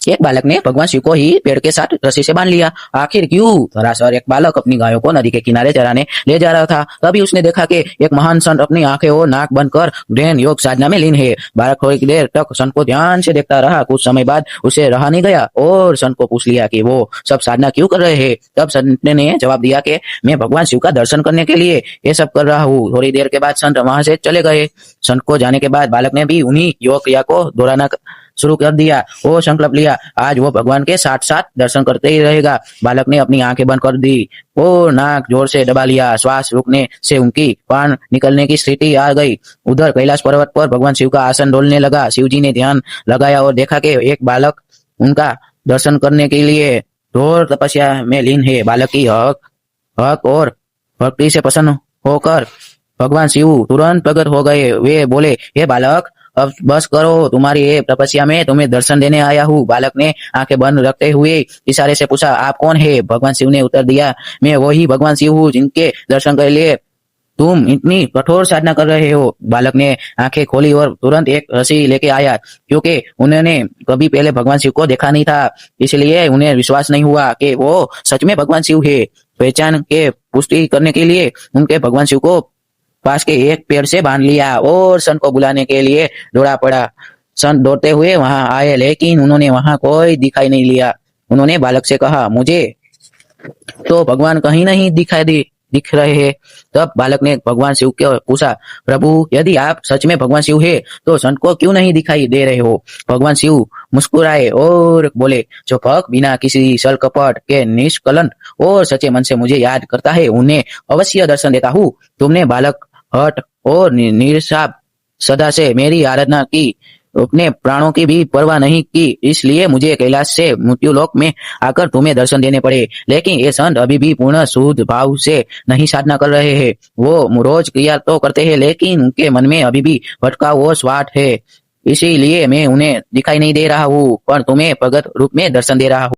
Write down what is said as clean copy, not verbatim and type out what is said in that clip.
एक बालक ने भगवान शिव को ही पेड़ के साथ रस्सी से बांध लिया। आखिर क्यों? दरअसल एक बालक अपनी गायों को नदी के किनारे चराने ले जा रहा था। तभी उसने देखा कि एक महान संत अपनी आंखें और नाक बंद कर ध्यान योग साधना में लीन है। बालक थोड़ी देर तक संत को ध्यान से देखता रहा। कुछ समय बाद उसे रहा नहीं गया और संत को पूछ लिया कि वो सब साधना क्यों कर रहे हैं। तब संत ने जवाब दिया कि मैं भगवान शिव का दर्शन करने के लिए ये सब कर रहा हूँ। थोड़ी देर के बाद संत वहां से चले गए। संत को जाने के बाद बालक ने भी उन्हीं योग क्रिया को दोहराना शुरू कर दिया। वो संकल्प लिया, आज वो भगवान के साथ साथ दर्शन करते ही रहेगा। बालक ने अपनी आंखें बंद कर दी और नाक जोर से दबा लिया। श्वास रुकने से उनकी प्राण निकलने की स्थिति आ गई। उधर कैलाश पर्वत पर भगवान शिव का आसन डोलने लगा। शिव जी ने ध्यान लगाया और देखा कि एक बालक उनका दर्शन करने के लिए घोर तपस्या में लीन है। बालक की हक और भक्ति से प्रसन्न होकर भगवान शिव तुरंत प्रकट हो गए। वे बोले, हे बालक, अब बस करो, तुम्हारी ये तपस्या में तुम्हें दर्शन देने आया हूँ। बालक ने आंखें बंद रखते हुए इशारे से पूछा, आप कौन है? भगवान शिव ने उत्तर दिया, मैं वही भगवान शिव हूँ जिनके दर्शन के लिए तुम इतनी कठोर साधना कर रहे हो। बालक ने आंखें खोली और तुरंत एक रस्सी लेके आया। क्योंकि उन्होंने कभी पहले भगवान शिव को देखा नहीं था, इसलिए उन्हें विश्वास नहीं हुआ कि वो सच में भगवान शिव है। पहचान के पुष्टि करने के लिए उनके भगवान शिव को पास के एक पेड़ से बांध लिया और संत को बुलाने के लिए दौड़ा पड़ा। संत दौड़ते हुए वहां आए, लेकिन उन्होंने वहां कोई दिखाई नहीं लिया। उन्होंने बालक से कहा, मुझे तो भगवान कहीं नहीं दिख रहे हैं। तब बालक ने भगवान शिव को पूछा, प्रभु, यदि आप सच में भगवान शिव है तो संत को क्यों नहीं दिखाई दे रहे हो? भगवान शिव मुस्कुराए और बोले, जो भक्त बिना किसी छल कपट के निष्कलंक और सच्चे मन से मुझे याद करता है, उन्हें अवश्य दर्शन देता हूँ। तुमने बालक हट और निरसाप सदा से मेरी आराधना की, अपने प्राणों की भी परवाह नहीं की, इसलिए मुझे कैलाश से मृत्युलोक में आकर तुम्हें दर्शन देने पड़े। लेकिन ये संत अभी भी पूर्ण शुद्ध भाव से नहीं साधना कर रहे हैं। वो रोज क्रिया तो करते हैं, लेकिन उनके मन में अभी भी भटकाव और स्वार्थ है। इसीलिए मैं उन्हें दिखाई नहीं दे रहा हूँ, पर तुम्हें प्रगट रूप में दर्शन दे रहा हूँ।